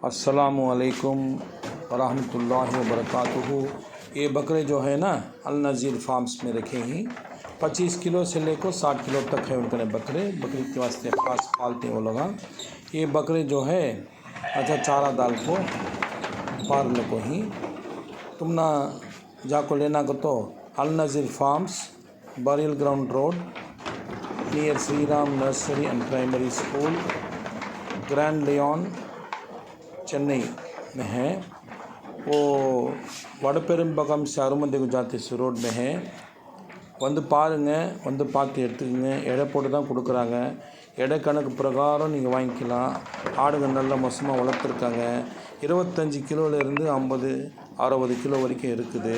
अस्सलामुअलैकुम वरहमतुल्लाहि वबरकातुहू। ये बकरे जो है ना अल नज़ीर फार्म्स में रखे हैं। 25 किलो से लेकर 60 किलो तक है उनके बकरे के वास्ते ख़ास पालते हैं वो लोग। ये बकरे जो है अच्छा चारा दाल को पार को ही तुम ना जाको लेना को तो Al Nazeer farms burial ground road near Shri Ram nursery and primary school Grand Leon Chennai में है। वो वडपेरुम्बगम से अरुमंदी को जाते इस रोड में है। வந்து பாருங்க, வந்து பார்த்து எடுத்துக்கங்க. எடை போட்டு தான் கொடுக்குறாங்க. எடை கணக்கு பிரகாரம் நீங்கள் வாங்கிக்கலாம். ஆடுங்க நல்ல மோசமாக வளர்த்துருக்காங்க. 25 கிலோலேருந்து 50 60 கிலோ வரைக்கும் இருக்குது.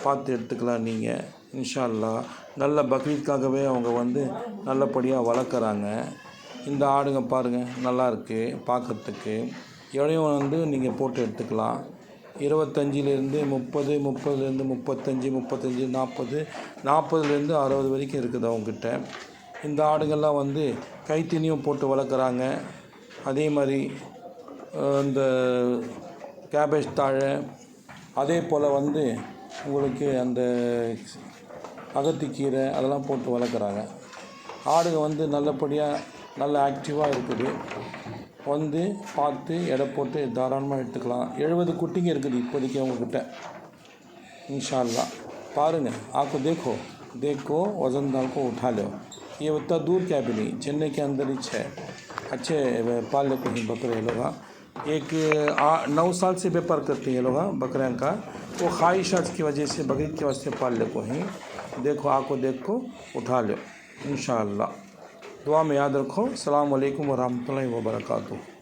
பார்த்து எடுத்துக்கலாம் நீங்கள். இன்ஷா அல்லாஹ் நல்ல பக்ரீத்காகவே அவங்க வந்து நல்லபடியாக வளர்க்குறாங்க. இந்த ஆடுங்க பாருங்கள் நல்லா இருக்குது பார்க்குறதுக்கு. எடையும் வந்து நீங்கள் போட்டு எடுத்துக்கலாம். 25லேருந்து 30 30லேருந்து 35 35 40 40லேருந்து 60 வரைக்கும் இருக்குது அவங்கக்கிட்ட. இந்த ஆடுகள்லாம் வந்து கைத்தீனியும் போட்டு வளர்க்குறாங்க. அதே மாதிரி இந்த கேபேஜ் தாழை அதே போல் வந்து உங்களுக்கு அந்த அகத்திக்கீரை அதெல்லாம் போட்டு வளர்க்குறாங்க. ஆடுங்க வந்து நல்லபடியாக நல்ல ஆக்டிவாக இருக்குது. வந்து பார்த்து எடை போட்டு தாராளமாக எடுத்துக்கலாம். 70 குட்டிங்க இருக்குது இப்போதைக்கு அவங்கக்கிட்ட. इंशा अल्लाह पारुंगे आपको देखो वज़न दाल को उठा लो। ये उतना दूर क्या भी नहीं, चेन्नई के अंदर ही है। अच्छे पाले को ही बकरे लोग एक 9 साल से व्यापार करते हैं लोग बकरे का। वो ख्वाहिशात की वजह से बकरीद के वास्ते पाले को ही देखो उठा लो। इंशा अल्लाह दुआ में याद रखो। अस्सलामु अलैकुम वरहमतुल्लाहि वबरकातुहू।